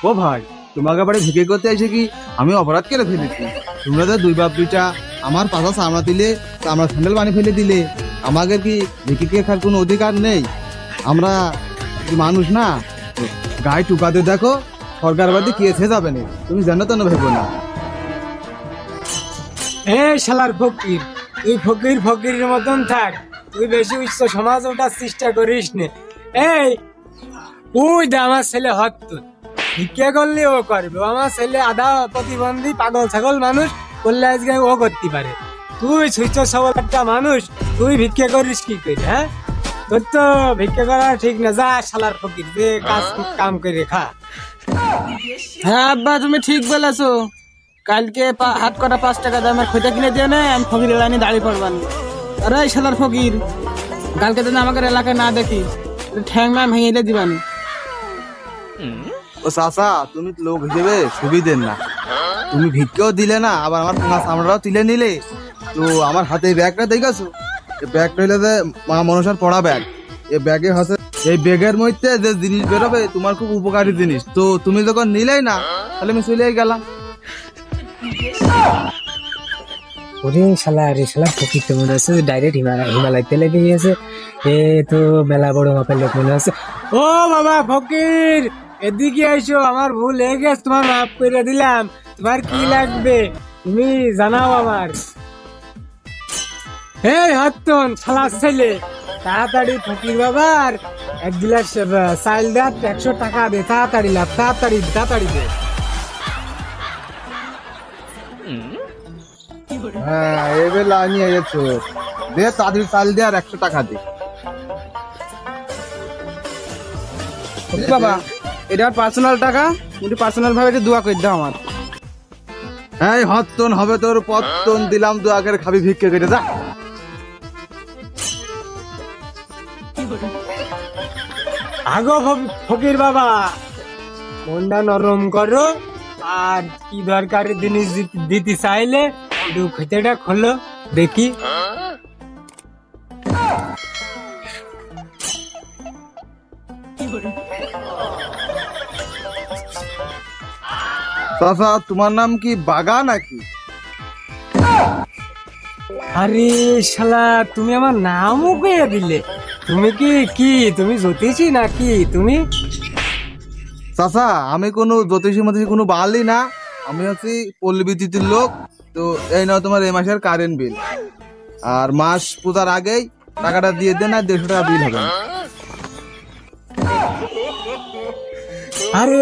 ও ভাই, তোমাকে বাড়ি ভিকে করতে এসে কি আমি অপরাধ করে ফেলেছি? তোমরা তো দুই বাপ দুইটা আমার পাশা চামড়া দিলে, চামড়া স্যান্ডেল বানিয়ে ফেলে দিলে। আমাদের কি ভিকে খাওয়ার কোনো অধিকার নেই? আমরা কি মানুষ না? গায়ে টুকাতে দেখো, সরকার বাদে কি এসে যাবে না, তুমি জানো তো না ভেবো না। এই শালার ফকির, তুই ফকির ফকিরের মতন থাক, তুই বেশি উচ্চ সমাজ ওঠার চেষ্টা করিস নে। এই ওই দে আমার ছেলে হত্যা ভিক্ষা করলে ও করবে, আমার ছেলে আধা প্রতিবন্ধী পাগল ছাগল মানুষ, করলে আজকে ও করতে পারে। তুই সুস্থ সবল একটা মানুষ, তুই ভিক্ষা করিস কি করে? হ্যাঁ, তোর তো ভিক্ষা করা ঠিক না। যা শালার ফকির, যে কাজ কাম করে খা। হ্যাঁ আব্বা, তুমি ঠিক বলেছো। কালকে হাত কটা 5 টাকা দামের খোঁজা কিনে দিয়ে নে, আমি ফকিরের লাইনে দাঁড়িয়ে পড়বানি। আরে শালার ফকির, কালকে যদি আমাকে এলাকায় না দেখি, ঠ্যাং ম্যাম ভেঙে দিবানি। ও চাচা, তুমি লোক হিসেবে সুবিধের না, তুমি ভিক্ষাও দিলে না, আবার আমার পোঙা চামড়াটাও তুলে নিলে। তো আমার হাতে এই ব্যাগটা দেখেছো? এই ব্যাগটা হইলে যে মা মনসার পড়া ব্যাগ। এই ব্যাগে হচ্ছে, এই ব্যাগের মধ্যে যে জিনিস বেরোবে তোমার খুব উপকারী জিনিস। তো তুমি যখন নিলেই না, তাহলে আমি চলে গেলাম। ওরে শালা, রে শালা ফকির তো মনে হচ্ছে ডাইরেক্ট হিমালয় তেলে গিয়েছে। এ তো মেলা বড় মাপের লোক মনে হচ্ছে। ও বাবা ফকির, এদিকে আইসো, আমার ভুল হয়ে গেছে, তোমার মাফ করে দিলাম। তোমার কি লাগবে তুমি জানাও আমার। এই হাতন শালা ছেলে, তাড়াতাড়ি ফকির বাবার 1 গ্লাস চাল দে, 100 টাকা দে, তাড়াতাড়ি লাভ, তাড়াতাড়ি তাড়াতাড়ি দে। হ্যাঁ, এবার নিয়ে গেছো, দে তাদের চাল দে আর 100 টাকা দে। বাবা, এটা পার্সোনাল টাকা, তুমি পার্সোনাল ভাবে দোয়া করে দাও আমার। এই হত্তন হবে তোর পত্তন, দিলাম দু আগের খাবি ভিক্ষে কেটে যা। আগো ফকির বাবা, মনটা নরম করো, আর কি দরকারি জিনিস দিতে চাইলে একটু খেতেটা খোলো দেখি। চাচা, তোমার নাম কি বাগা নাকি? আরে শালা, তুমি আমার নামও কইয়া দিলে। তুমি তুমি জ্যোতিষী নাকি তুমি? চাচা, আমি কোনো জ্যোতিষী মতো কোনো বালি না, আমি হচ্ছি পল্লী বিদ্যুতের লোক। তো এই নাও তোমার এই মাসের কারেন্ট বিল, আর মাস পূজার আগেই টাকাটা দিয়ে দেন, আর 150 টাকা বিল হবে। আরে